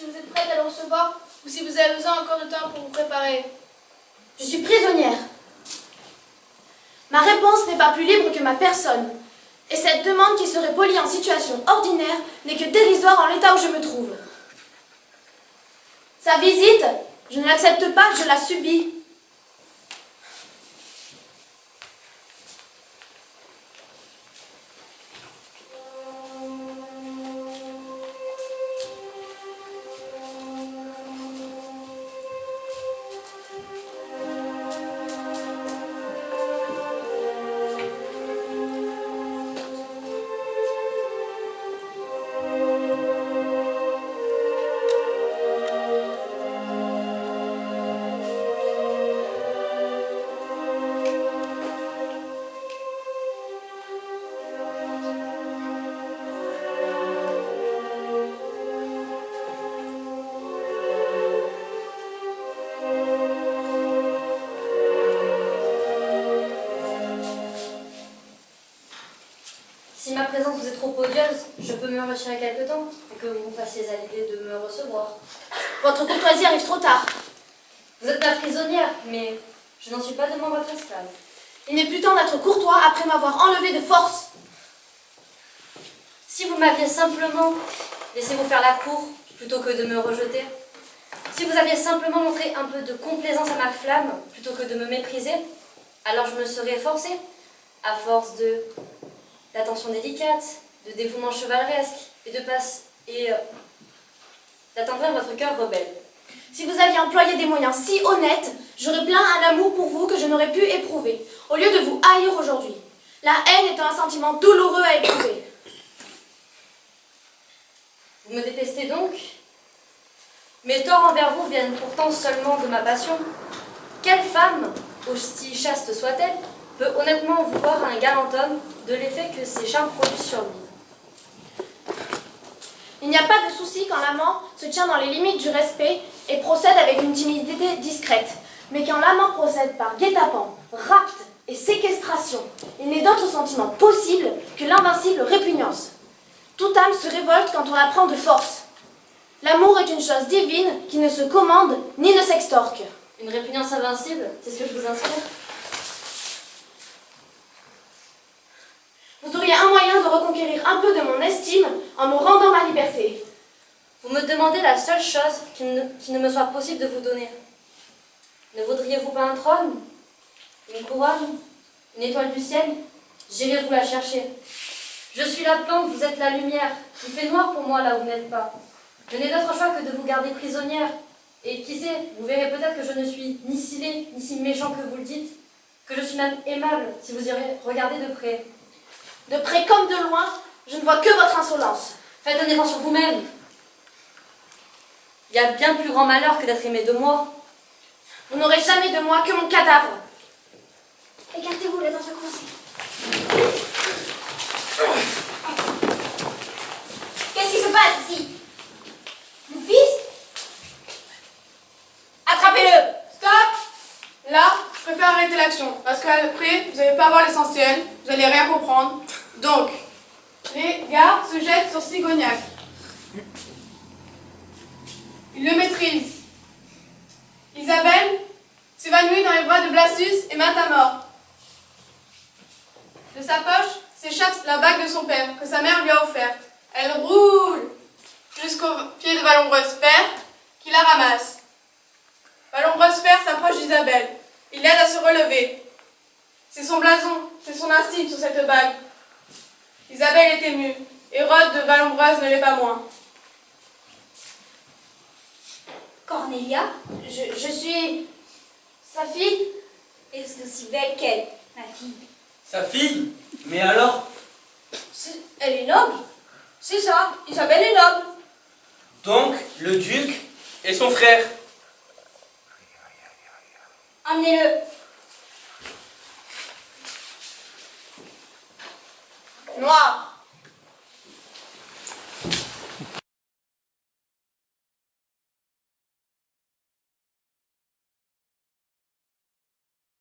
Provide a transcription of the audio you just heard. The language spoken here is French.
si vous êtes prête à le recevoir ou si vous avez besoin encore de temps pour vous préparer. Je suis prisonnière. Ma réponse n'est pas plus libre que ma personne. Et cette demande qui serait polie en situation ordinaire n'est que dérisoire en l'état où je me trouve. Sa visite, je ne l'accepte pas, je la subis. Si ma présence vous est trop odieuse, je peux me retirer quelque temps et que vous fassiez à l'idée de me recevoir. Votre courtoisie arrive trop tard. Vous êtes ma prisonnière, mais je n'en suis pas de votre esclave. Il n'est plus temps d'être courtois après m'avoir enlevé de force. Si vous m'aviez simplement laissé vous faire la cour plutôt que de me rejeter, si vous aviez simplement montré un peu de complaisance à ma flamme plutôt que de me mépriser, alors je me serais forcée, à force d'attention délicate, de dévouement chevaleresque et d'attendrir votre cœur rebelle. Si vous aviez employé des moyens si honnêtes, j'aurais plein un amour pour vous que je n'aurais pu éprouver, au lieu de vous haïr aujourd'hui. La haine étant un sentiment douloureux à éprouver. Vous me détestez donc? Mes torts envers vous viennent pourtant seulement de ma passion. Quelle femme, aussi chaste soit-elle, peut honnêtement vouloir un galant homme de l'effet que ses charmes produisent sur lui? Il n'y a pas de souci quand l'amant se tient dans les limites du respect et procède avec une timidité discrète. Mais quand l'amant procède par guet-apens, rapt et séquestration, il n'est d'autre sentiment possible que l'invincible répugnance. Toute âme se révolte quand on la prend de force. L'amour est une chose divine qui ne se commande ni ne s'extorque. Une répugnance invincible, c'est ce que je vous inspire? Vous auriez un moyen de reconquérir un peu de mon estime en me rendant ma liberté. Vous me demandez la seule chose qui ne me soit possible de vous donner. Ne voudriez-vous pas un trône? Une couronne? Une étoile du ciel? J'irai vous la chercher. Je suis la plante, vous êtes la lumière. Il fait noir pour moi là où vous n'êtes pas. Je n'ai d'autre choix que de vous garder prisonnière. Et qui sait, vous verrez peut-être que je ne suis ni si laid, ni si méchant que vous le dites, que je suis même aimable si vous irez regarder de près. De près comme de loin, je ne vois que votre insolence. Faites un effort sur vous-même. Il y a bien plus grand malheur que d'être aimé de moi. Vous n'aurez jamais de moi que mon cadavre. Écartez-vous, la danse a commencé. Qu'est-ce qui se passe ici? Mon fils? Attrapez-le! Stop! Là, je préfère arrêter l'action, parce qu'après, vous n'allez pas voir l'essentiel, vous n'allez rien comprendre. Donc, les gars se jettent sur Sigognac. Ils le maîtrisent. Isabelle s'évanouit dans les bras de Blasius et meurt à mort. De sa poche s'échappe la bague de son père, que sa mère lui a offerte. Elle roule jusqu'au pied de Vallombreuse père, qui la ramasse. Vallombreuse père s'approche d'Isabelle. Il l'aide à se relever. C'est son blason, c'est son insigne sur cette bague. Isabelle est émue. Hérode de Vallombreuse ne l'est pas moins. Cornelia? Je suis sa fille. Est-ce aussi belle qu'elle, ma fille? Sa fille? Mais alors? Elle est noble? C'est ça, Isabelle est noble. Donc, le duc et son frère? Emmenez-le. Noir,